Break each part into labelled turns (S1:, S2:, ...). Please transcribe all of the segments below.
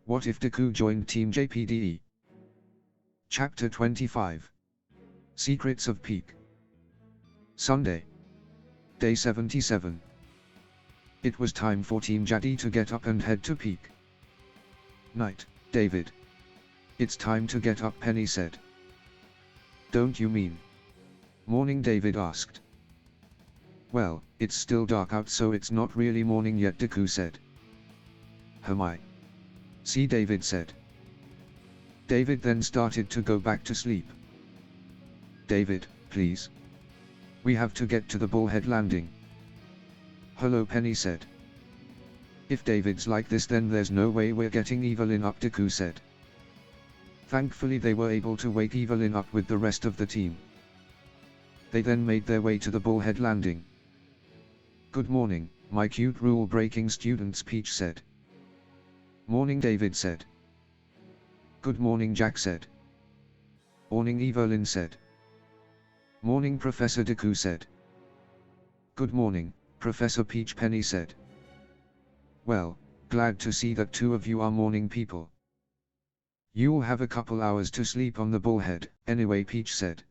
S1: What if Deku joined Team JPDE? Chapter 25. Secrets of Peak. Sunday. Day 77. It was time for Team JPDE to get up and head to Peak. Night, David. It's time to get up, Penny said. Don't you mean morning, David asked. Well, it's still dark out, so it's not really morning yet, Deku said. Hermione. See, David said. David then started to go back to sleep. David, please. We have to get to the Bullhead Landing. Hello, Penny said. If David's like this, then there's no way we're getting Evelyn up, Deku said. Thankfully they were able to wake Evelyn up with the rest of the team. They then made their way to the Bullhead Landing. Good morning, my cute rule-breaking students, Peach said. Morning, David said. Good morning, Jack said. Morning, Evelyn said. Morning, Professor, Deku said. Good morning, Professor Peach, Penny said. Well, glad to see that two of you are morning people. You'll have a couple hours to sleep on the Bullhead, anyway, Peach said.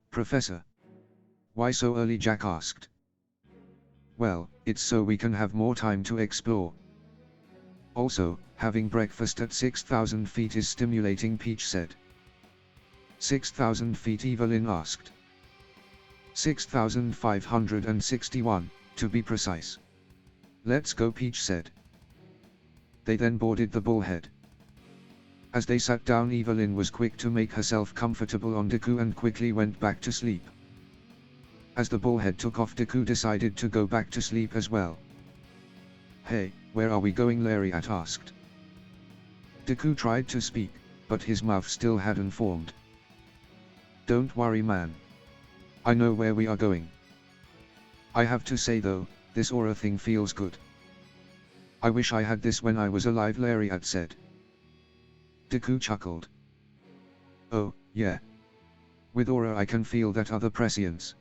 S1: Professor. Why so early, Jack asked. Well, it's so we can have more time to explore. Also, having breakfast at 6,000 feet is stimulating, Peach said. 6,000 feet, Evelyn asked. 6,561, to be precise. Let's go, Peach said. They then boarded the Bullhead. As they sat down, Evelyn was quick to make herself comfortable on Deku and quickly went back to sleep. As the Bullhead took off, Deku decided to go back to sleep as well. Hey, where are we going, Lariat asked. Deku tried to speak, but his mouth still hadn't formed. Don't worry, man. I know where we are going. I have to say though, this aura thing feels good. I wish I had this when I was alive, Lariat said. Deku chuckled. Oh, yeah. With aura I can feel that other prescience.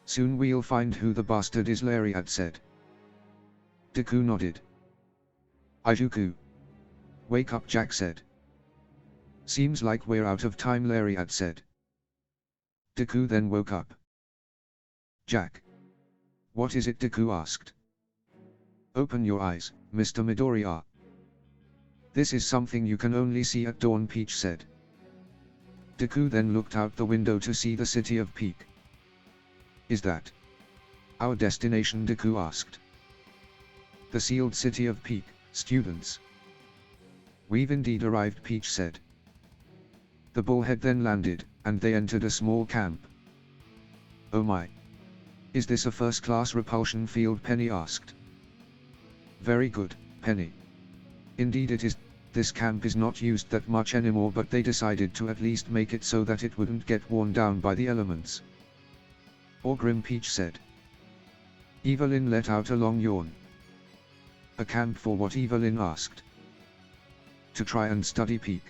S1: Soon we'll find who the bastard is, Lariat said. Deku nodded. Ijuku. Wake up, Jack said. Seems like we're out of time, Lariat said. Deku then woke up. Jack. What is it, Deku asked. Open your eyes, Mr. Midoriya. This is something you can only see at dawn, Peach said. Deku then looked out the window to see the city of Peak. Is that our destination, Deku asked. The sealed city of Peak, students. We've indeed arrived, Peach said. The Bullhead then landed, and they entered a small camp. Oh my. Is this a first-class repulsion field, Penny asked. Very good, Penny. Indeed it is. This camp is not used that much anymore, but they decided to at least make it so that it wouldn't get worn down by the elements. Or grim, Peach said. Evelyn let out a long yawn. A camp for what, Evelyn asked. To try and study Peak.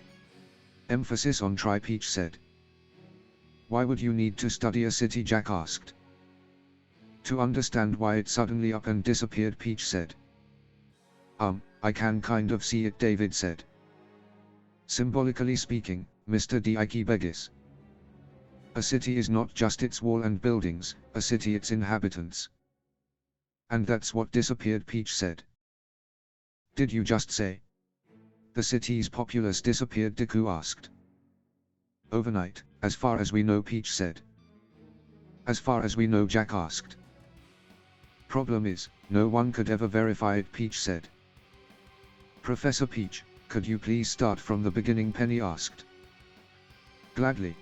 S1: Emphasis on try, Peach said. Why would you need to study a city, Jack asked. To understand why it suddenly up and disappeared, Peach said. I can kind of see it, David said. Symbolically speaking, Mr. Deku Begis. A city is not just its wall and buildings, a city its inhabitants. And that's what disappeared, Peach said. Did you just say? The city's populace disappeared, Deku asked. Overnight, as far as we know, Peach said. As far as we know, Jack asked. Problem is, no one could ever verify it, Peach said. Professor Peach, could you please start from the beginning, Penny asked. Gladly.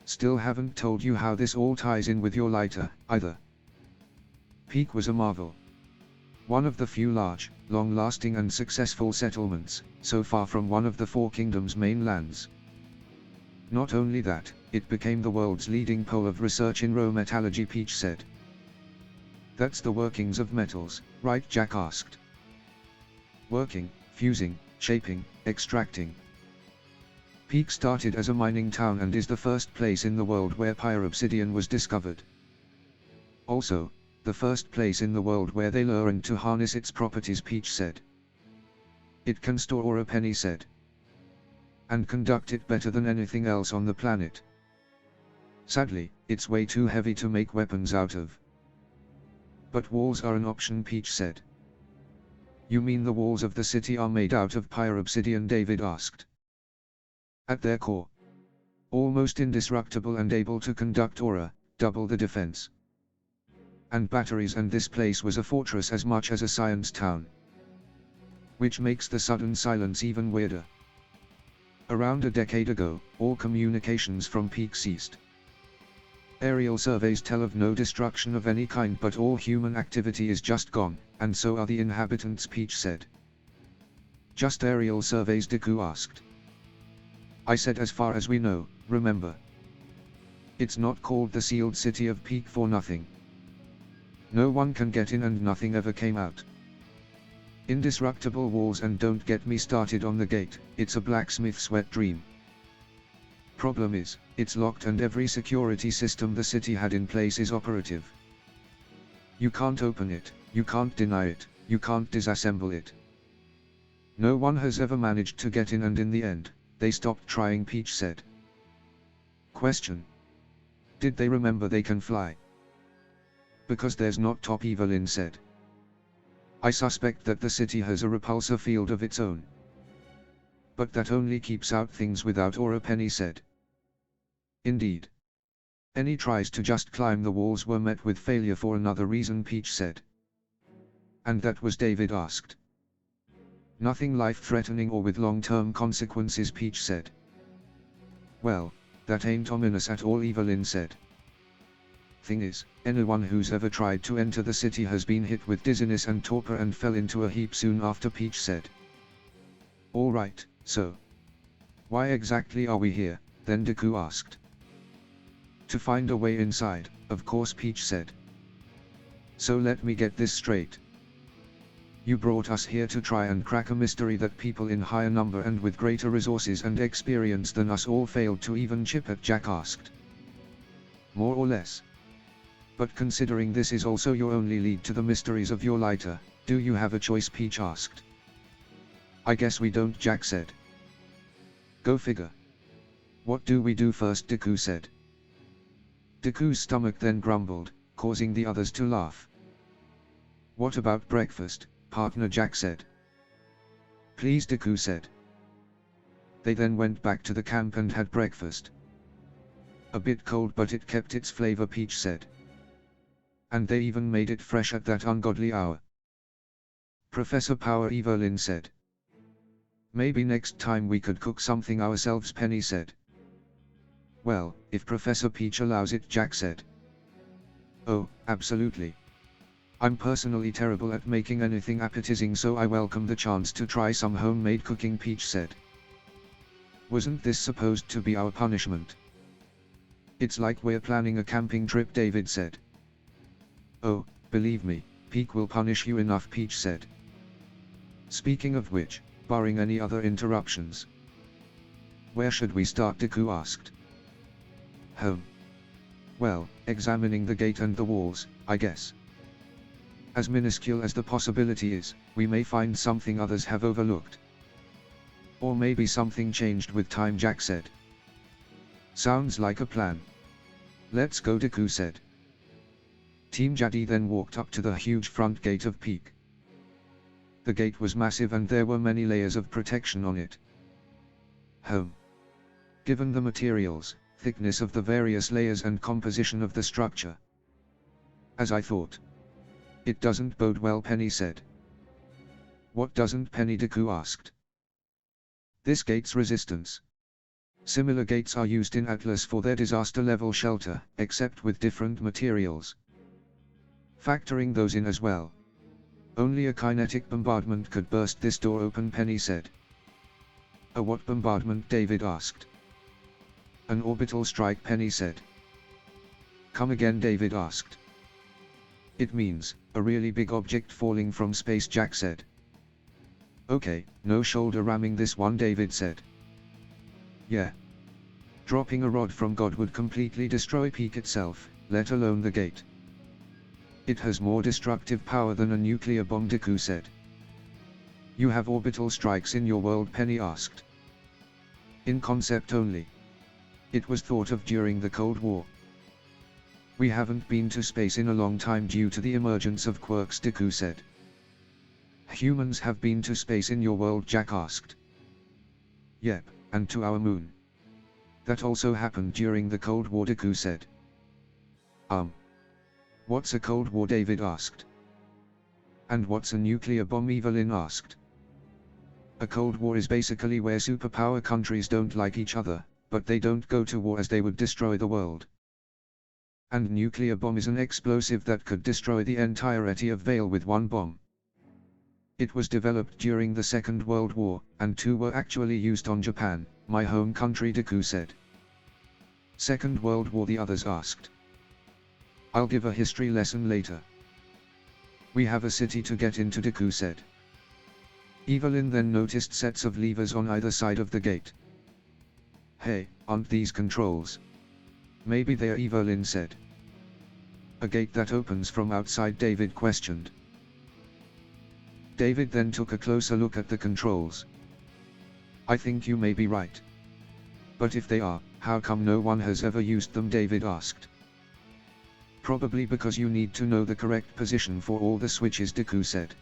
S1: Still haven't told you how this all ties in with your lighter, either. Peak was a marvel. One of the few large, long-lasting and successful settlements, so far from one of the Four Kingdoms' main lands. Not only that, it became the world's leading pole of research in raw metallurgy, Peach said. That's the workings of metals, right, Jack asked. Working, fusing, shaping, extracting. Peak started as a mining town and is the first place in the world where pyroobsidian was discovered. Also, the first place in the world where they learned to harness its properties, Peach said. It can store aura, Penny said. And conduct it better than anything else on the planet. Sadly, it's way too heavy to make weapons out of. But walls are an option, Peach said. You mean the walls of the city are made out of pure obsidian? David asked. At their core. Almost indestructible and able to conduct aura, double the defense. And batteries, and this place was a fortress as much as a science town. Which makes the sudden silence even weirder. Around a decade ago, all communications from Peak ceased. Aerial surveys tell of no destruction of any kind, but all human activity is just gone, and so are the inhabitants, Peach said. Just aerial surveys? Deku asked. I said as far as we know, remember. It's not called the sealed city of Peak for nothing. No one can get in and nothing ever came out. Indestructible walls, and don't get me started on the gate, it's a blacksmith's wet dream. Problem is, it's locked and every security system the city had in place is operative. You can't open it, you can't deny it, you can't disassemble it. No one has ever managed to get in, and in the end, they stopped trying, Peach said. Question. Did they remember they can fly? Because there's not top, Evelyn said. I suspect that the city has a repulsor field of its own. But that only keeps out things without aura, Penny said. Indeed. Any tries to just climb the walls were met with failure for another reason, Peach said. And that was? David asked. Nothing life-threatening or with long-term consequences, Peach said. Well, that ain't ominous at all, Evelyn said. Thing is, anyone who's ever tried to enter the city has been hit with dizziness and torpor and fell into a heap soon after, Peach said. Alright, so. Why exactly are we here, then? Deku asked. To find a way inside, of course, Peach said. So let me get this straight. You brought us here to try and crack a mystery that people in higher number and with greater resources and experience than us all failed to even chip at, Jack asked. More or less. But considering this is also your only lead to the mysteries of your lighter, do you have a choice? Peach asked. I guess we don't, Jack said. Go figure. What do we do first? Deku said. Deku's stomach then grumbled, causing the others to laugh. What about breakfast, partner? Jack said. Please, Deku said. They then went back to the camp and had breakfast. A bit cold, but it kept its flavor, Peach said. And they even made it fresh at that ungodly hour. Professor Power, Evelyn said. Maybe next time we could cook something ourselves, Penny said. Well, if Professor Peach allows it, Jack said. Oh, absolutely. I'm personally terrible at making anything appetizing, so I welcome the chance to try some homemade cooking, Peach said. Wasn't this supposed to be our punishment? It's like we're planning a camping trip, David said. Oh, believe me, Peak will punish you enough, Peach said. Speaking of which, barring any other interruptions. Where should we start? Deku asked. Home. Well, examining the gate and the walls, I guess. As minuscule as the possibility is, we may find something others have overlooked. Or maybe something changed with time, Jack said. Sounds like a plan. Let's go, Deku said. Team Jade then walked up to the huge front gate of Peak. The gate was massive and there were many layers of protection on it. Home. Given the materials, thickness of the various layers and composition of the structure. As I thought. It doesn't bode well, Penny said. What doesn't, Penny? Deku asked. This gate's resistance. Similar gates are used in Atlas for their disaster level shelter, except with different materials. Factoring those in as well. Only a kinetic bombardment could burst this door open, Penny said. A what bombardment? David asked. An orbital strike, Penny said. Come again? David asked. It means, a really big object falling from space, Jack said. Okay, no shoulder ramming this one, David said. Yeah. Dropping a rod from God would completely destroy Peak itself, let alone the gate. It has more destructive power than a nuclear bomb, Deku said. You have orbital strikes in your world, Penny asked. In concept only. It was thought of during the Cold War. We haven't been to space in a long time due to the emergence of quirks, Deku said. Humans have been to space in your world, Jack asked. Yep, and to our moon. That also happened during the Cold War, Deku said. What's a Cold War? David asked. And what's a nuclear bomb? Evelyn asked. A Cold War is basically where superpower countries don't like each other, but they don't go to war as they would destroy the world. And nuclear bomb is an explosive that could destroy the entirety of Vale with one bomb. It was developed during the Second World War, and two were actually used on Japan, my home country, Deku said. Second World War? The others asked. I'll give a history lesson later. We have a city to get into, Deku said. Evelyn then noticed sets of levers on either side of the gate. Hey, aren't these controls? Maybe they're, Evelyn said. A gate that opens from outside? David questioned. David then took a closer look at the controls. I think you may be right. But if they are, how come no one has ever used them? David asked. Probably because you need to know the correct position for all the switches, Deku said.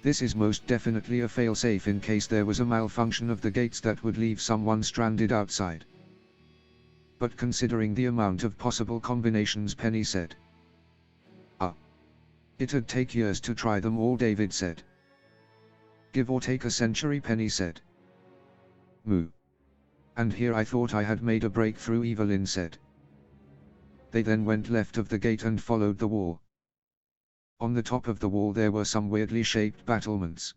S1: This is most definitely a failsafe in case there was a malfunction of the gates that would leave someone stranded outside. But considering the amount of possible combinations, Penny said. It'd take years to try them all, David said. Give or take a century, Penny said. Moo. And here I thought I had made a breakthrough, Evelyn said. They then went left of the gate and followed the wall. On the top of the wall there were some weirdly shaped battlements.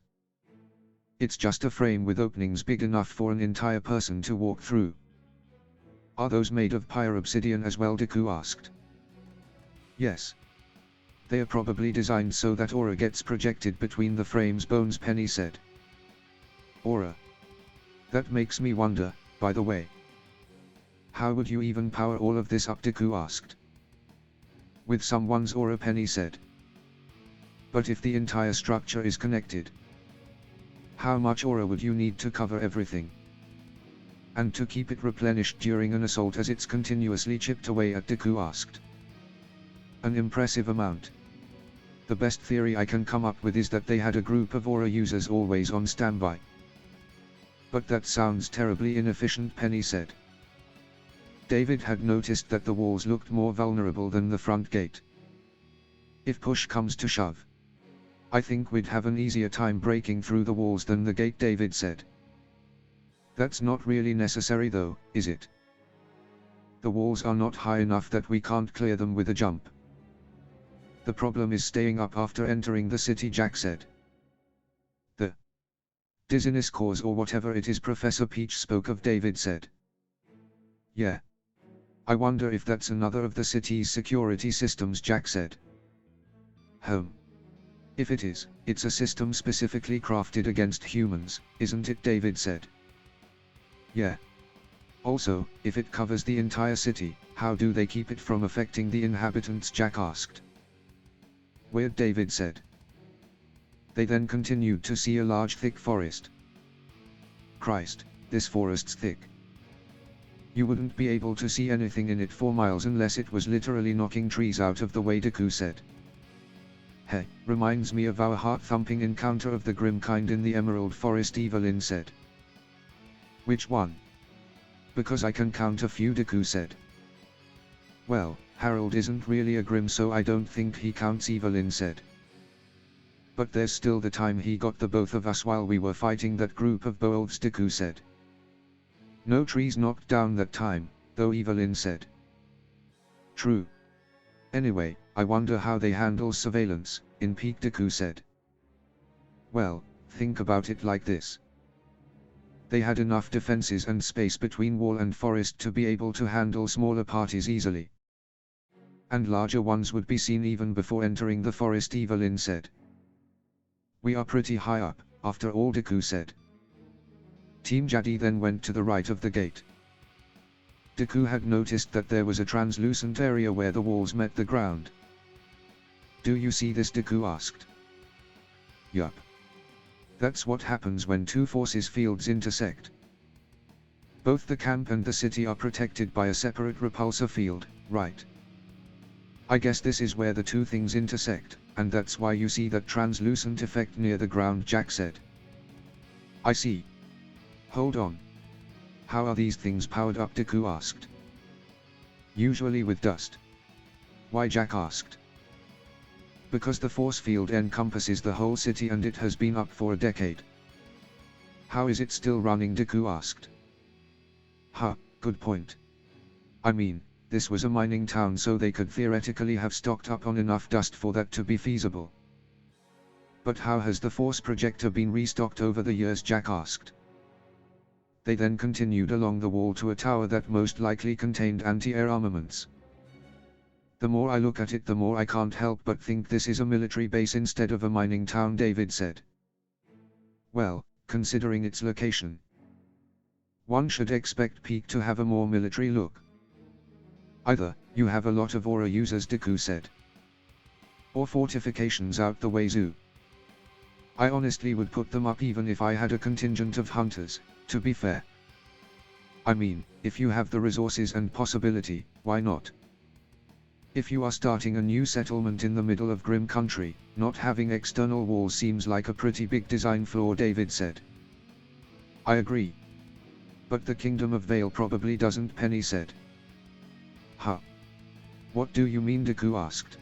S1: It's just a frame with openings big enough for an entire person to walk through. Are those made of pyro-obsidian as well? Deku asked. Yes. They are probably designed so that aura gets projected between the frame's bones, Penny said. Aura. That makes me wonder, by the way. How would you even power all of this up? Deku asked. With someone's aura, Penny said. But if the entire structure is connected, how much aura would you need to cover everything? And to keep it replenished during an assault as it's continuously chipped away at? Deku asked. An impressive amount. The best theory I can come up with is that they had a group of aura users always on standby. But that sounds terribly inefficient, Penny said. David had noticed that the walls looked more vulnerable than the front gate. If push comes to shove, I think we'd have an easier time breaking through the walls than the gate, David said. That's not really necessary though, is it? The walls are not high enough that we can't clear them with a jump. The problem is staying up after entering the city, Jack said. The dizziness cause or whatever it is Professor Peach spoke of, David said. Yeah. I wonder if that's another of the city's security systems, Jack said. If it is, it's a system specifically crafted against humans, isn't it? David said. Yeah. Also, if it covers the entire city, how do they keep it from affecting the inhabitants? Jack asked. Weird, David said. They then continued to see a large thick forest. Christ, this forest's thick. You wouldn't be able to see anything in it for miles unless it was literally knocking trees out of the way, Deku said. Hey, reminds me of our heart-thumping encounter of the grim kind in the Emerald Forest, Evelyn said. Which one? Because I can count a few, Deku said. Well, Harold isn't really a grim, so I don't think he counts, Evelyn said. But there's still the time he got the both of us while we were fighting that group of Boelves, Deku said. No trees knocked down that time, though, Evelyn said. True. Anyway, I wonder how they handle surveillance, in peak, Deku said. Well, think about it like this. They had enough defenses and space between wall and forest to be able to handle smaller parties easily. And larger ones would be seen even before entering the forest, Evelyn said. We are pretty high up, after all, Deku said. Team Jadi then went to the right of the gate. Deku had noticed that there was a translucent area where the walls met the ground. Do you see this? Deku asked. Yup. That's what happens when two forces fields intersect. Both the camp and the city are protected by a separate repulsor field, right? I guess this is where the two things intersect, and that's why you see that translucent effect near the ground, Jack said. I see. Hold on. How are these things powered up? Deku asked. Usually with dust. Why? Jack asked. Because the force field encompasses the whole city and it has been up for a decade. How is it still running? Deku asked. Huh, good point. I mean, this was a mining town, so they could theoretically have stocked up on enough dust for that to be feasible. But how has the force projector been restocked over the years? Jack asked. They then continued along the wall to a tower that most likely contained anti-air armaments. The more I look at it, the more I can't help but think this is a military base instead of a mining town, David said. Well, considering its location, one should expect Peak to have a more military look. Either, you have a lot of aura users, Deku said, or fortifications out the wazoo. I honestly would put them up even if I had a contingent of hunters, to be fair. I mean, if you have the resources and possibility, why not? If you are starting a new settlement in the middle of grim country, not having external walls seems like a pretty big design flaw, David said. I agree. But the Kingdom of Vale probably doesn't, Penny said. Huh. What do you mean? Deku asked.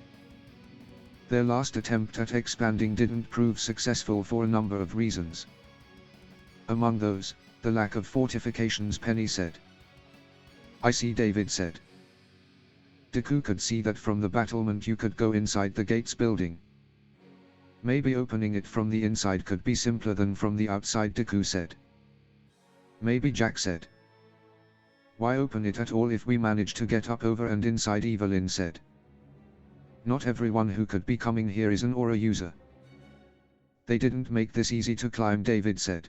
S1: Their last attempt at expanding didn't prove successful for a number of reasons. Among those, the lack of fortifications, Penny said. I see, David said. Deku could see that from the battlement you could go inside the gates building. Maybe opening it from the inside could be simpler than from the outside, Deku said. Maybe, Jack said. Why open it at all if we manage to get up over and inside? Evelyn said. Not everyone who could be coming here is an aura user. They didn't make this easy to climb, David said.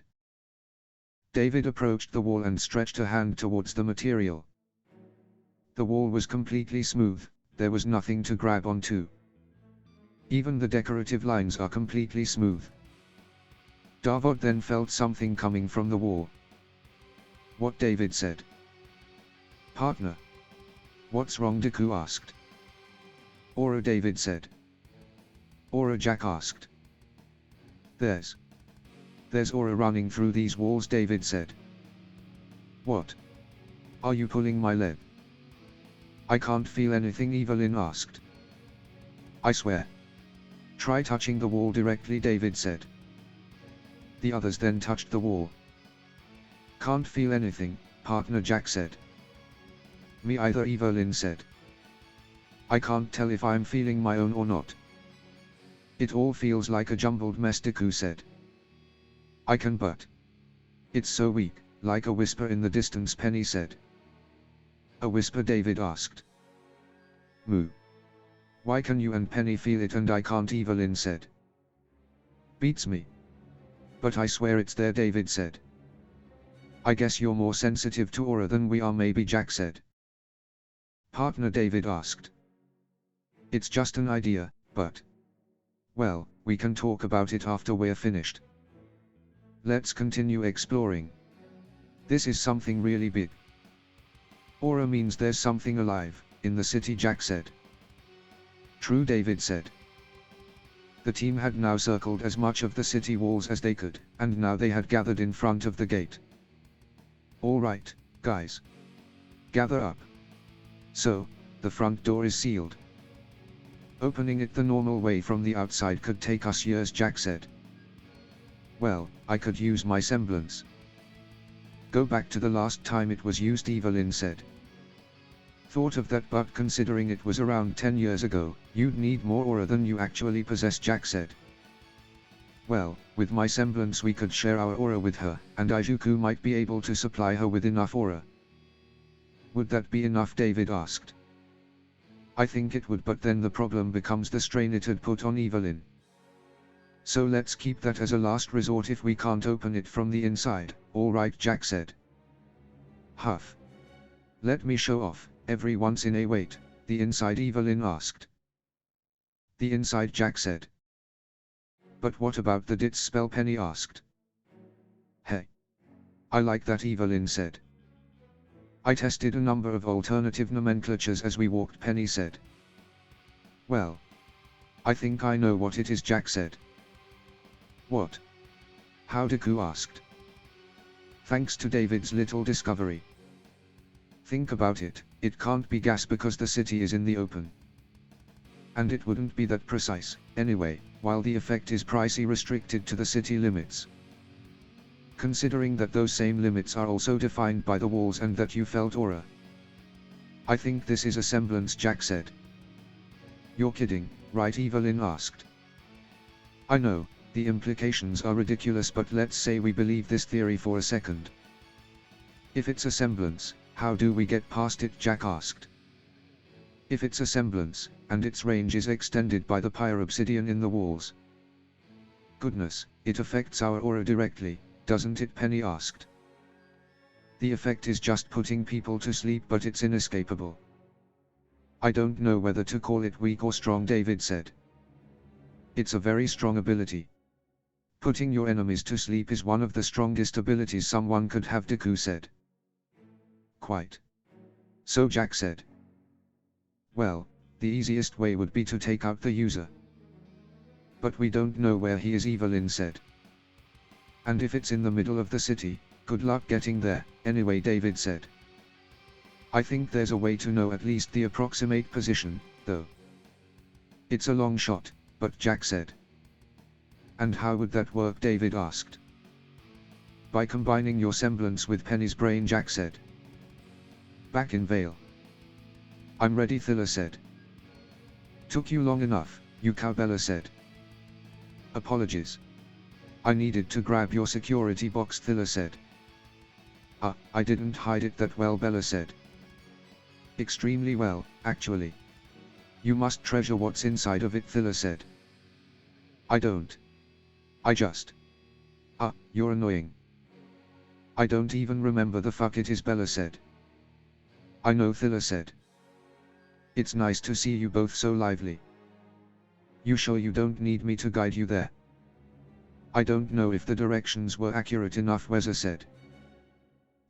S1: David approached the wall and stretched a hand towards the material. The wall was completely smooth, there was nothing to grab onto. Even the decorative lines are completely smooth. Davod then felt something coming from the wall. What? David said. Partner. What's wrong? Deku asked. Aura, David said. Aura, Jack asked. There's aura running through these walls, David said. What? Are you pulling my leg? I can't feel anything, Evelyn asked. I swear. Try touching the wall directly, David said. The others then touched the wall. Can't feel anything, partner, Jack said. Me either, Evelyn said. I can't tell if I'm feeling my own or not. It all feels like a jumbled mess, Deku said. I can, but it's so weak, like a whisper in the distance, Penny said. A whisper? David asked. Moo. Why can you and Penny feel it and I can't? Evelyn said. Beats me. But I swear it's there, David said. I guess you're more sensitive to aura than we are, maybe, Jack said. Partner, David asked. It's just an idea, but well, we can talk about it after we're finished. Let's continue exploring. This is something really big. Aura means there's something alive in the city, Jack said. True, David said. The team had now circled as much of the city walls as they could, and now they had gathered in front of the gate. All right, guys. Gather up. So, the front door is sealed. Opening it the normal way from the outside could take us years, Jack said. Well, I could use my semblance. Go back to the last time it was used, Evelyn said. Thought of that, but considering it was around 10 years ago, you'd need more aura than you actually possess, Jack said. Well, with my semblance we could share our aura with her, and Ijuku might be able to supply her with enough aura. Would that be enough? David asked. I think it would, but then the problem becomes the strain it had put on Evelyn. So let's keep that as a last resort if we can't open it from the inside. All right, Jack said. Huff. Let me show off, every once in a wait, the inside, Evelyn asked. The inside, Jack said. But what about the DITS spell? Penny asked. Hey. I like that, Evelyn said. I tested a number of alternative nomenclatures as we walked, Penny said. Well. I think I know what it is, Jack said. What? How? Deku asked. Thanks to David's little discovery. Think about it, it can't be gas because the city is in the open. And it wouldn't be that precise, anyway, while the effect is pricey restricted to the city limits. Considering that those same limits are also defined by the walls and that you felt aura. I think this is a semblance, Jack said. You're kidding, right? Evelyn asked. I know, the implications are ridiculous, but let's say we believe this theory for a second. If it's a semblance, how do we get past it? Jack asked. If it's a semblance, and its range is extended by the pyro-obsidian in the walls. Goodness, it affects our aura directly, doesn't it? Penny asked. The effect is just putting people to sleep, but it's inescapable. I don't know whether to call it weak or strong, David said. It's a very strong ability. Putting your enemies to sleep is one of the strongest abilities someone could have, Deku said. Quite. So, Jack said. Well, the easiest way would be to take out the user. But we don't know where he is, Evelyn said. And if it's in the middle of the city, good luck getting there, anyway, David said. I think there's a way to know at least the approximate position, though. It's a long shot, but Jack said. And how would that work? David asked. By combining your semblance with Penny's brain, Jack said. Back in Vale. I'm ready, Thilla said. Took you long enough, you cow, Bella said. Apologies. I needed to grab your security box, Thilla said. I didn't hide it that well, Bella said. Extremely well, actually. You must treasure what's inside of it, Thilla said. I don't. I just. You're annoying. I don't even remember the fuck it is, Bella said. I know, Thilla said. It's nice to see you both so lively. You sure you don't need me to guide you there? I don't know if the directions were accurate enough, Weza said.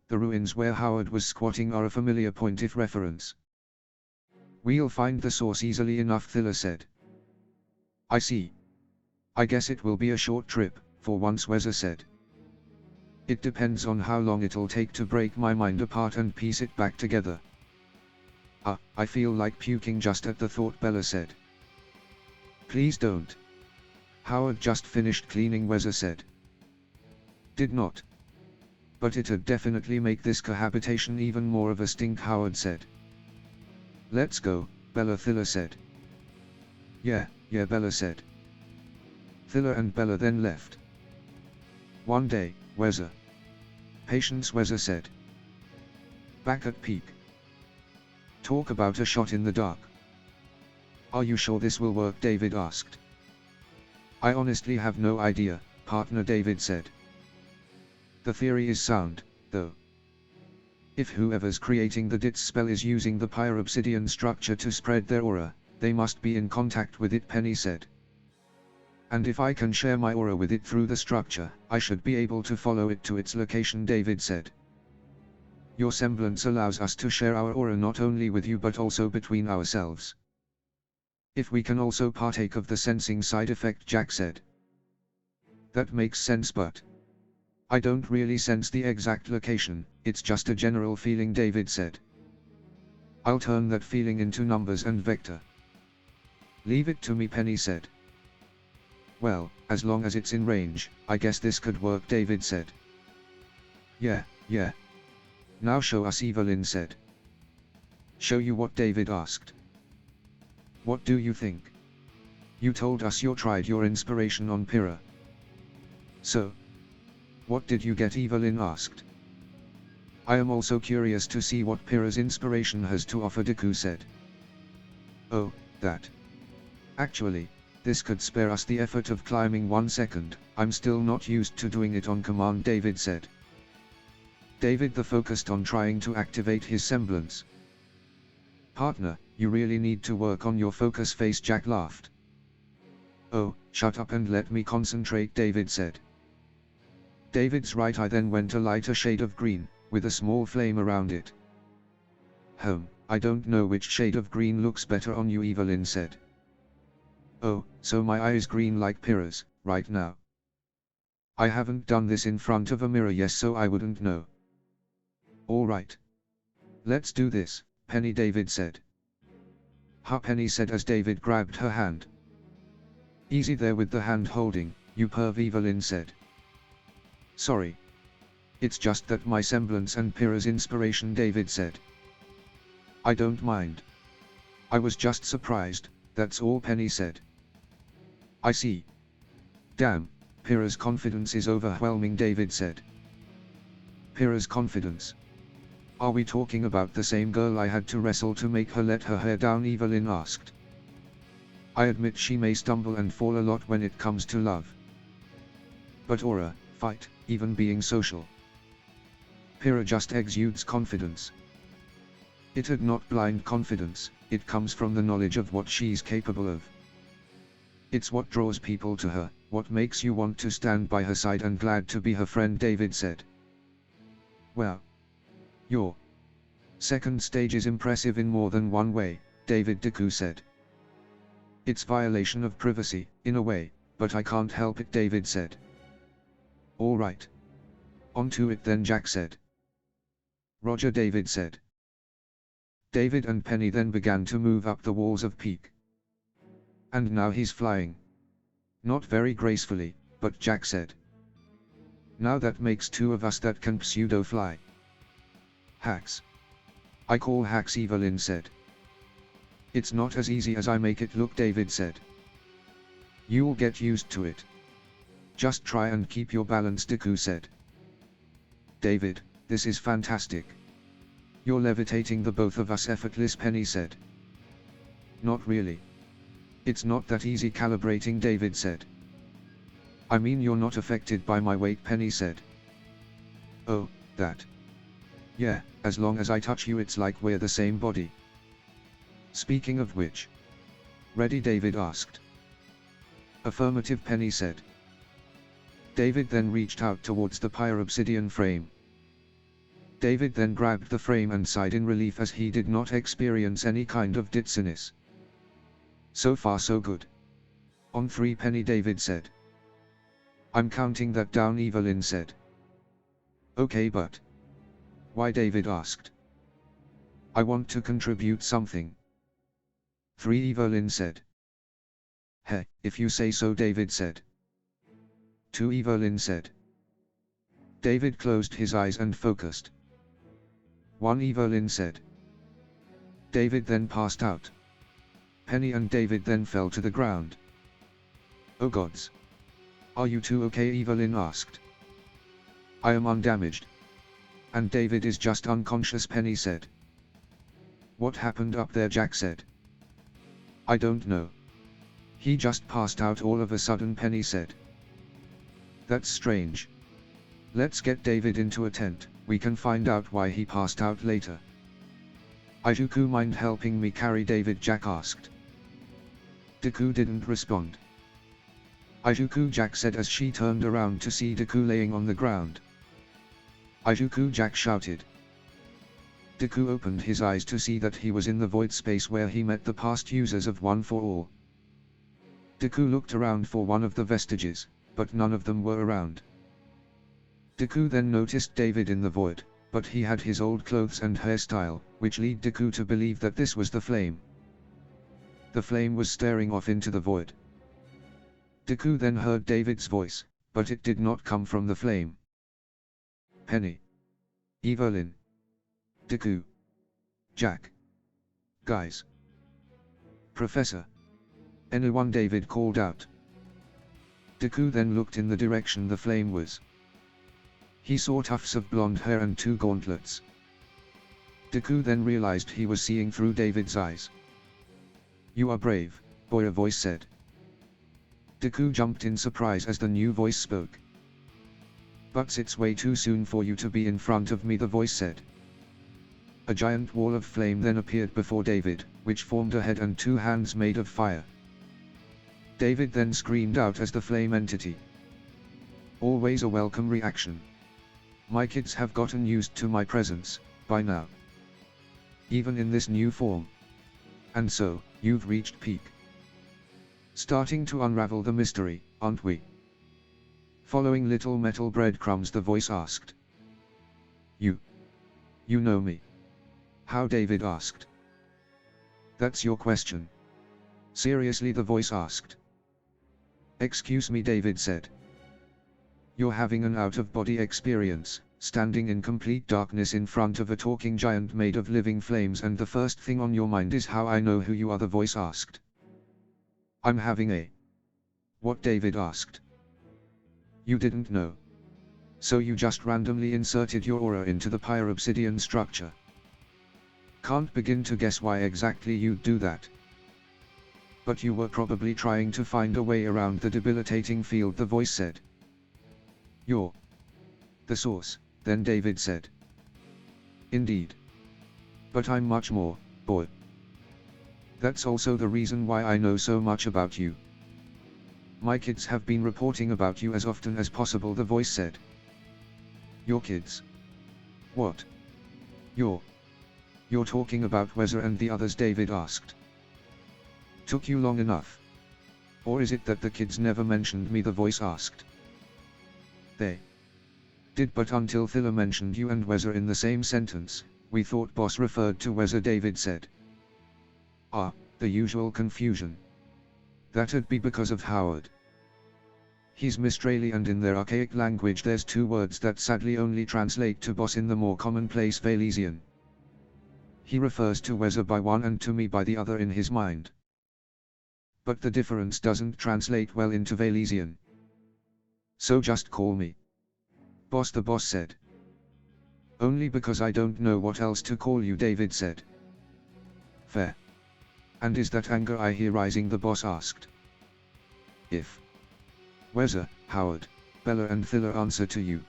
S1: The ruins where Howard was squatting are a familiar point of reference. We'll find the source easily enough, Thilla said. I see. I guess it will be a short trip, for once, Weza said. It depends on how long it'll take to break my mind apart and piece it back together. I feel like puking just at the thought, Bella said. Please don't. Howard just finished cleaning, Weza said. Did not. But it'd definitely make this cohabitation even more of a stink, Howard said. Let's go, Bella, Thilla said. Yeah, Bella said. Thilla and Bella then left. One day, Weza. Patience, Weza said. Back at peak. Talk about a shot in the dark. Are you sure this will work? David asked. I honestly have no idea, partner, David said. The theory is sound, though. If whoever's creating the DITS spell is using the pyro-obsidian structure to spread their aura, they must be in contact with it, Penny said. And if I can share my aura with it through the structure, I should be able to follow it to its location, David said. Your semblance allows us to share our aura not only with you but also between ourselves. If we can also partake of the sensing side effect, Jack said. That makes sense, but I don't really sense the exact location, it's just a general feeling, David said. I'll turn that feeling into numbers and vector. Leave it to me, Penny said. Well, as long as it's in range, I guess this could work, David said. Yeah. Now show us, Evelyn said. Show you what? David asked. What do you think? You told us you tried your inspiration on Pyrrha. So, what did you get? Evelyn asked. I am also curious to see what Pyrrha's inspiration has to offer, Deku said. Oh, that. Actually, this could spare us the effort of climbing 1 second, I'm still not used to doing it on command, David said. David focused on trying to activate his semblance. Partner, you really need to work on your focus face, Jack laughed. Oh, shut up and let me concentrate, David said. David's right eye then went a lighter shade of green, with a small flame around it. I don't know which shade of green looks better on you, Evelyn said. Oh, so my eye is green like Pyrrha's, right now. I haven't done this in front of a mirror yet, so I wouldn't know. Alright. Let's do this, Penny, David said. Ha, Penny said as David grabbed her hand. Easy there with the hand holding, you perv, Evelyn said. Sorry. It's just that my semblance and Pyrrha's inspiration, David said. I don't mind. I was just surprised, that's all, Penny said. I see. Damn, Pyrrha's confidence is overwhelming, David said. Pyrrha's confidence. Are we talking about the same girl I had to wrestle to make her let her hair down, Evelyn asked. I admit she may stumble and fall a lot when it comes to love. But aura, fight, even being social. Pyrrha just exudes confidence. It had not blind confidence, it comes from the knowledge of what she's capable of. It's what draws people to her, what makes you want to stand by her side and glad to be her friend, David said. Well. Your second stage is impressive in more than one way, David Deku said. It's violation of privacy, in a way, but I can't help it, David said. Alright. On to it then, Jack said. Roger, David said. David and Penny then began to move up the walls of Peak. And now he's flying. Not very gracefully, but Jack said. Now that makes two of us that can pseudo-fly. Hacks. I call hacks, Evelyn said. It's not as easy as I make it look, David said. You'll get used to it. Just try and keep your balance, Deku said. David, this is fantastic. You're levitating the both of us effortless, Penny said. Not really. It's not that easy calibrating, David said. I mean, you're not affected by my weight, Penny said. Oh, that. Yeah, as long as I touch you it's like we're the same body. Speaking of which. Ready, David asked. Affirmative, Penny said. David then reached out towards the pyro-obsidian frame. David then grabbed the frame and sighed in relief as he did not experience any kind of dizziness. So far so good. On 3, Penny, David said. I'm counting that down, Evelyn said. Okay, but. Why, David asked. I want to contribute something. 3, Evelyn said. Heh, if you say so, David said. 2, Evelyn said. David closed his eyes and focused. 1, Evelyn said. David then passed out. Penny and David then fell to the ground. Oh gods. Are you two okay, Evelyn asked. I am undamaged. And David is just unconscious, Penny said. What happened up there, Jack said. I don't know. He just passed out all of a sudden, Penny said. That's strange. Let's get David into a tent, we can find out why he passed out later. Ijuku, mind helping me carry David, Jack asked. Deku didn't respond. Ijuku, Jack said as she turned around to see Deku laying on the ground. Ijuku, Jack shouted. Deku opened his eyes to see that he was in the void space where he met the past users of One for All. Deku looked around for one of the vestiges, but none of them were around. Deku then noticed David in the void, but he had his old clothes and hairstyle, which led Deku to believe that this was the flame. The flame was staring off into the void. Deku then heard David's voice, but it did not come from the flame. Penny. Evelyn. Deku. Jack. Guys. Professor. Anyone, David called out. Deku then looked in the direction the flame was. He saw tufts of blonde hair and 2 gauntlets. Deku then realized he was seeing through David's eyes. You are brave, boy, a voice said. Deku jumped in surprise as the new voice spoke. But it's way too soon for you to be in front of me, the voice said. A giant wall of flame then appeared before David, which formed a head and 2 hands made of fire. David then screamed out as the flame entity. Always a welcome reaction. My kids have gotten used to my presence, by now. Even in this new form. And so, you've reached peak. Starting to unravel the mystery, aren't we? Following little metal breadcrumbs, the voice asked. You know me. How? David asked. That's your question? Seriously, the voice asked. Excuse me, David said. You're having an out-of-body experience, standing in complete darkness in front of a talking giant made of living flames, and the first thing on your mind is how I know who you are, the voice asked. I'm having a... What? David asked. You didn't know. So you just randomly inserted your aura into the pyro-obsidian structure. Can't begin to guess why exactly you'd do that. But you were probably trying to find a way around the debilitating field, the voice said. You're the source, then David said. Indeed. But I'm much more, boy. That's also the reason why I know so much about you. My kids have been reporting about you as often as possible, the voice said. Your kids? What? You're talking about Weather and the others, David asked. Took you long enough? Or is it that the kids never mentioned me, the voice asked. They did, but until Thiller mentioned you and Weather in the same sentence, we thought Boss referred to Weather, David said. Ah, the usual confusion. That'd be because of Howard. He's Mistrali, and in their archaic language there's two words that sadly only translate to boss in the more commonplace Valesian. He refers to Weather by one and to me by the other in his mind. But the difference doesn't translate well into Valesian. So just call me Boss, the boss said. Only because I don't know what else to call you, David said. Fair. And is that anger I hear rising, the boss asked. If Weather, Howard, Bella and Thiller answer to you,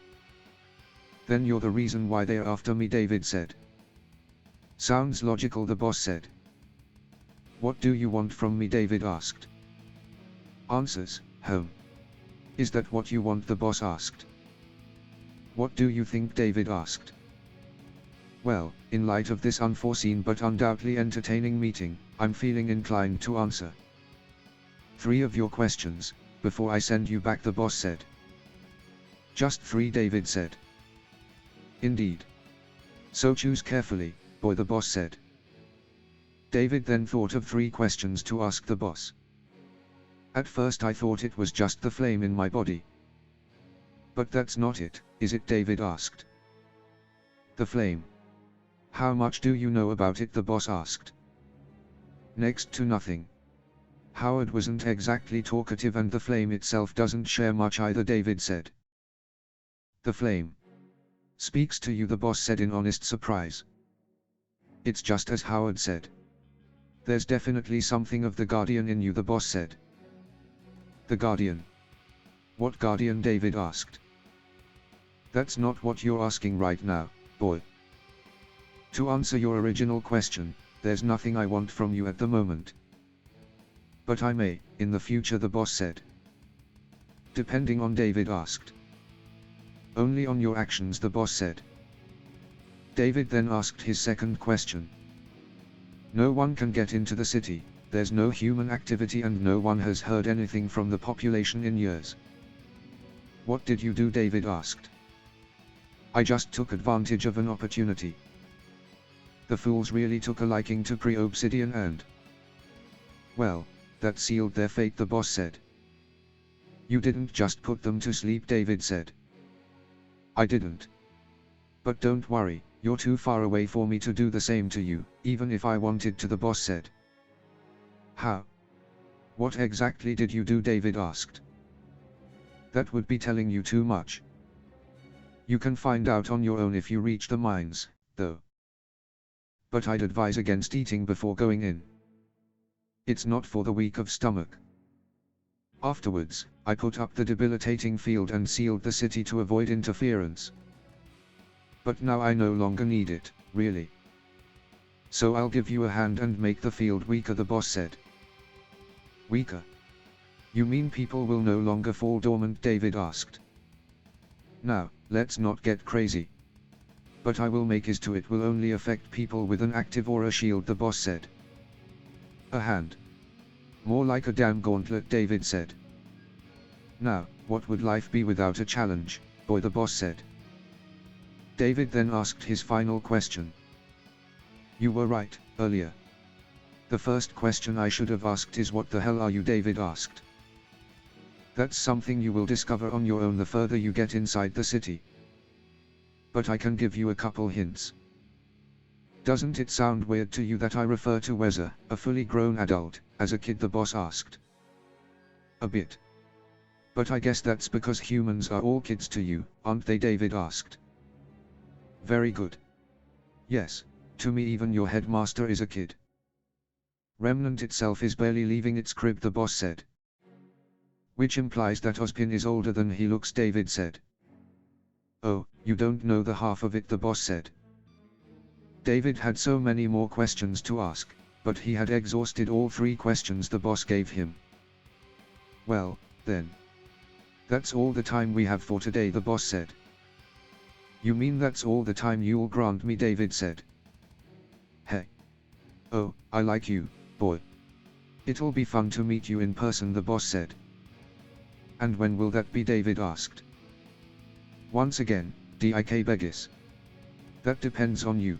S1: then you're the reason why they're after me, David said. Sounds logical, the boss said. What do you want from me, David asked. Answers, home. Is that what you want, the boss asked. What do you think, David asked. Well, in light of this unforeseen but undoubtedly entertaining meeting, I'm feeling inclined to answer 3 of your questions, before I send you back, the boss said. Just 3, David said. Indeed. So choose carefully, boy, the boss said. David then thought of 3 questions to ask the boss. At first I thought it was just the flame in my body. But that's not it, is it, David asked. The flame. How much do you know about it, the boss asked. Next to nothing. Howard wasn't exactly talkative, and the flame itself doesn't share much either, David said. The flame speaks to you, the boss said in honest surprise. It's just as Howard said. There's definitely something of the Guardian in you, the boss said. The Guardian? What Guardian, David asked. That's not what you're asking right now, boy. To answer your original question, there's nothing I want from you at the moment. But I may, in the future, the boss said. Depending on, David asked. Only on your actions, the boss said. David then asked his second question. No one can get into the city, there's no human activity, and no one has heard anything from the population in years. What did you do, David asked. I just took advantage of an opportunity. The fools really took a liking to pre-obsidian and... well, that sealed their fate, the boss said. You didn't just put them to sleep, David said. I didn't. But don't worry, you're too far away for me to do the same to you, even if I wanted to, the boss said. How? What exactly did you do, David asked. That would be telling you too much. You can find out on your own if you reach the mines, though. But I'd advise against eating before going in. It's not for the weak of stomach. Afterwards, I put up the debilitating field and sealed the city to avoid interference. But now I no longer need it, really. So I'll give you a hand and make the field weaker, the boss said. Weaker? You mean people will no longer fall dormant? David asked. Now, let's not get crazy. But I will make it will only affect people with an active aura shield, the boss said. A hand. More like a damn gauntlet, David said. Now, what would life be without a challenge, boy, the boss said. David then asked his final question. You were right, earlier. The first question I should have asked is what the hell are you? David asked. That's something you will discover on your own the further you get inside the city. But I can give you a couple hints. Doesn't it sound weird to you that I refer to Weza, a fully grown adult, as a kid? The boss asked. A bit. But I guess that's because humans are all kids to you, aren't they? David asked. Very good. Yes, to me even your headmaster is a kid. Remnant itself is barely leaving its crib, the boss said. Which implies that Ozpin is older than he looks, David said. Oh, you don't know the half of it, the boss said. David had so many more questions to ask, but he had exhausted all 3 questions the boss gave him. Well, then. That's all the time we have for today, the boss said. You mean that's all the time you'll grant me? David said. Hey. Oh, I like you, boy. It'll be fun to meet you in person, the boss said. And when will that be? David asked. Once again, Dik Begis. That depends on you.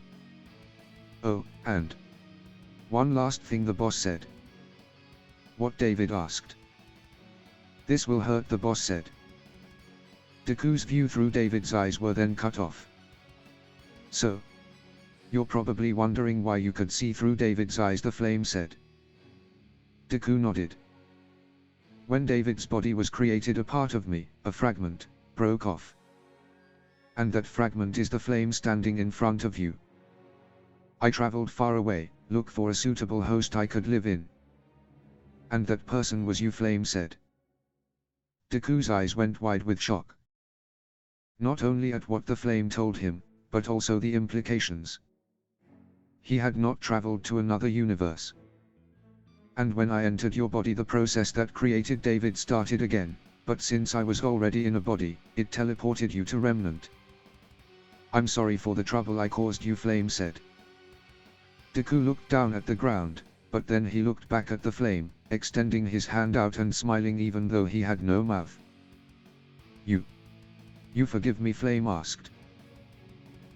S1: Oh, and one last thing, the boss said. What? David asked. This will hurt, the boss said. Deku's view through David's eyes were then cut off. So? You're probably wondering why you could see through David's eyes, the flame said. Deku nodded. When David's body was created, a part of me, a fragment, broke off. And that fragment is the flame standing in front of you. I traveled far away, look for a suitable host I could live in. And that person was you, flame said. Deku's eyes went wide with shock. Not only at what the flame told him, but also the implications. He had not traveled to another universe. And when I entered your body, the process that created David started again, but since I was already in a body, it teleported you to Remnant. I'm sorry for the trouble I caused you, flame said. Deku looked down at the ground, but then he looked back at the flame, extending his hand out and smiling even though he had no mouth. You forgive me, flame asked.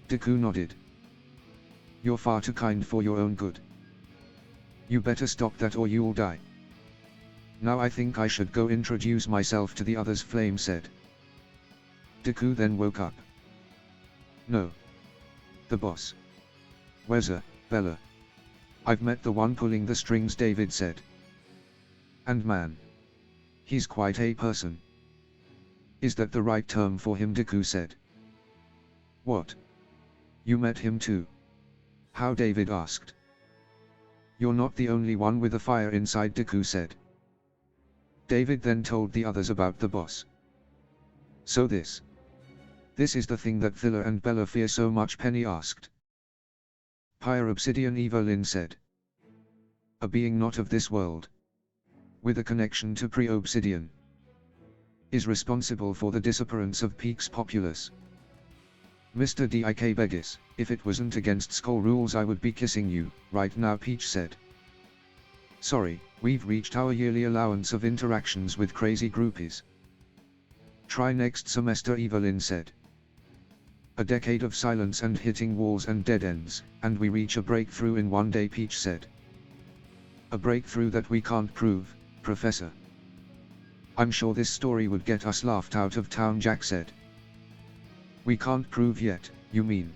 S1: Deku nodded. You're far too kind for your own good. You better stop that or you'll die. Now I think I should go introduce myself to the others, flame said. Deku then woke up. No. The boss. Weza, Bella. I've met the one pulling the strings, David said. And man. He's quite a person. Is that the right term for him? Deku said. What? You met him too? How? David asked. You're not the only one with a fire inside, Deku said. David then told the others about the boss. So this is the thing that Thilla and Bella fear so much? Penny asked. Pyre Obsidian, Evelyn said. A being not of this world, with a connection to pre-Obsidian, is responsible for the disappearance of Peak's populace. Mr. Dik Begis, if it wasn't against school rules I would be kissing you, right now, Peach said. Sorry, we've reached our yearly allowance of interactions with crazy groupies. Try next semester, Evelyn said. A decade of silence and hitting walls and dead ends, and we reach a breakthrough in one day, Peach said. A breakthrough that we can't prove, Professor. I'm sure this story would get us laughed out of town, Jack said. We can't prove yet, you mean?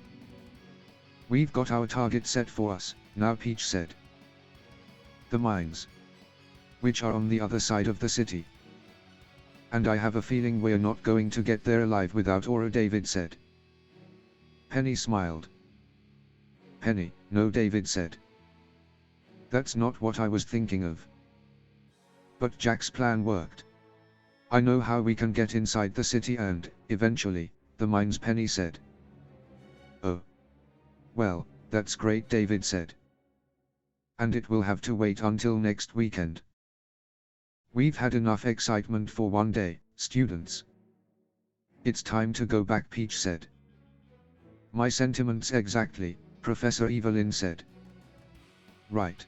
S1: We've got our target set for us, now, Peach said. The mines. Which are on the other side of the city. And I have a feeling we're not going to get there alive without Aura, David said. Penny smiled. Penny, no, David said. That's not what I was thinking of. But Jack's plan worked. I know how we can get inside the city and, eventually, the mines, Penny said. Oh. Well, that's great, David said. And it will have to wait until next weekend. We've had enough excitement for one day, students. It's time to go back, Peach said. My sentiments exactly, Professor Evelyn said. Right.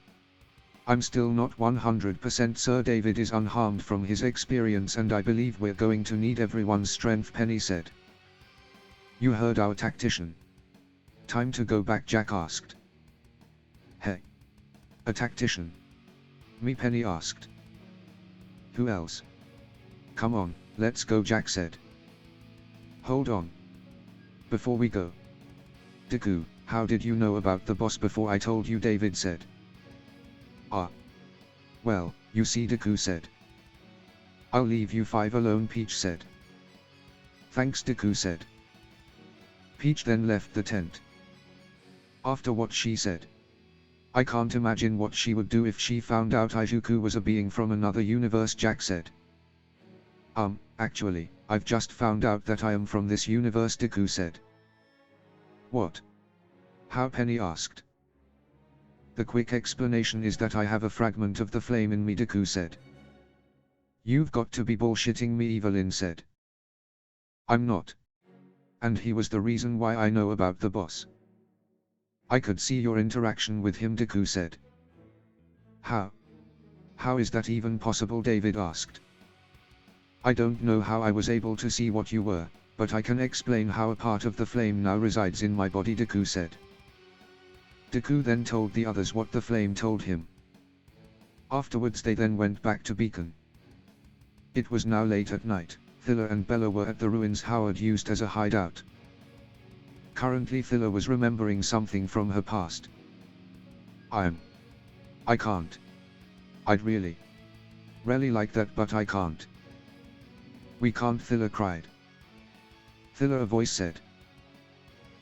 S1: I'm still not 100% sure David is unharmed from his experience, and I believe we're going to need everyone's strength, Penny said. You heard our tactician. Time to go back, Jack asked. Hey. A tactician? Me, Penny asked. Who else? Come on, let's go, Jack said. Hold on. Before we go. Deku, how did you know about the boss before I told you, David said. Ah. Well, you see, Deku said. I'll leave you 5 alone, Peach said. Thanks, Deku said. Peach then left the tent. After what she said, I can't imagine what she would do if she found out Izuku was a being from another universe, Jack said. Actually, I've just found out that I am from this universe, Deku said. What? How? Penny asked. The quick explanation is that I have a fragment of the flame in me, Deku said. You've got to be bullshitting me, Evelyn said. I'm not. And he was the reason why I know about the boss. I could see your interaction with him, Deku said. How? How is that even possible? David asked. I don't know how I was able to see what you were, but I can explain how a part of the flame now resides in my body, Deku said. Deku then told the others what the flame told him. Afterwards they then went back to Beacon. It was now late at night. Thilla and Bella were at the ruins Howard used as a hideout. Currently Thilla was remembering something from her past. I can't. I'd really like that, but I can't. We can't, Thilla cried. Thilla, a voice said.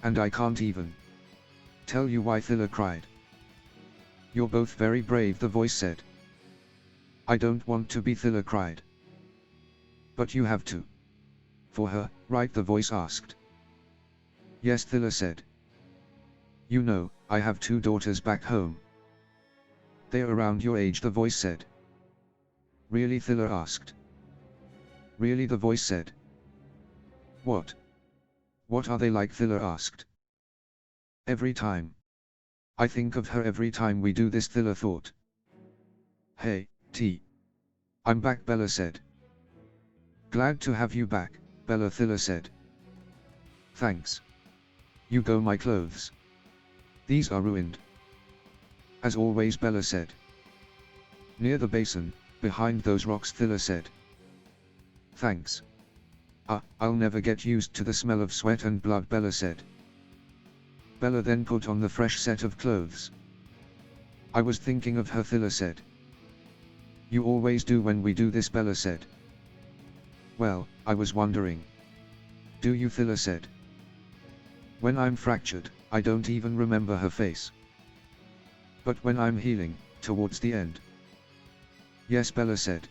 S1: And I can't even tell you why, Thilla cried. You're both very brave, the voice said. I don't want to be, Thilla cried. But you have to. For her, right, the voice asked. Yes, Thilla said. You know, I have 2 daughters back home. They're around your age, the voice said. Really, Thilla asked. Really, the voice said. What? What are they like, Thilla asked. Every time. I think of her every time we do this, Thilla thought. Hey, T. I'm back, Bella said. Glad to have you back, Bella, Thilla said. Thanks. You go, my clothes. These are ruined. As always, Bella said. Near the basin, behind those rocks, Thilla said. Thanks. I'll never get used to the smell of sweat and blood, Bella said. Bella then put on the fresh set of clothes. I was thinking of her, Thilla said. You always do when we do this, Bella said. Well, I was wondering. Do you, Thilla said. When I'm fractured, I don't even remember her face. But when I'm healing, towards the end. Yes, Bella said.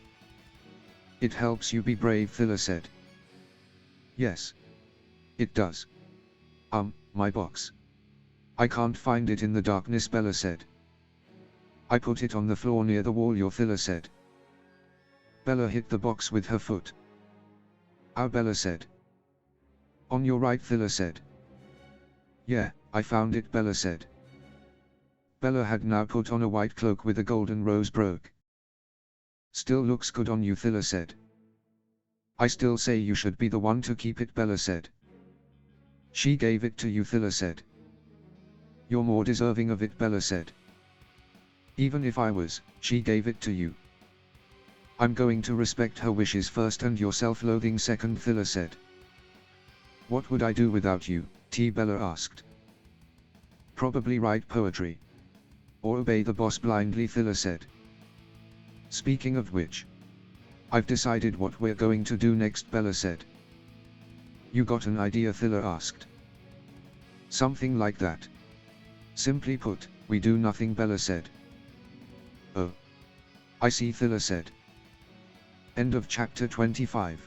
S1: It helps you be brave, Thilla said. Yes. It does. My box. I can't find it in the darkness, Bella said. I put it on the floor near the wall, your Thilla said. Bella hit the box with her foot. Ow, Bella said. On your right, Thilla said. Yeah, I found it, Bella said. Bella had now put on a white cloak with a golden rose broke. Still looks good on you, Thilla said. I still say you should be the one to keep it, Bella said. She gave it to you, Thilla said. You're more deserving of it, Bella said. Even if I was, she gave it to you. I'm going to respect her wishes first and your self-loathing second, Thilla said. What would I do without you, T, Bella asked. Probably write poetry. Or obey the boss blindly, Thilla said. Speaking of which, I've decided what we're going to do next, Bella said. You got an idea, Thilla asked. Something like that. Simply put, we do nothing, Bella said. Oh. I see, Thilla said. End of chapter 25.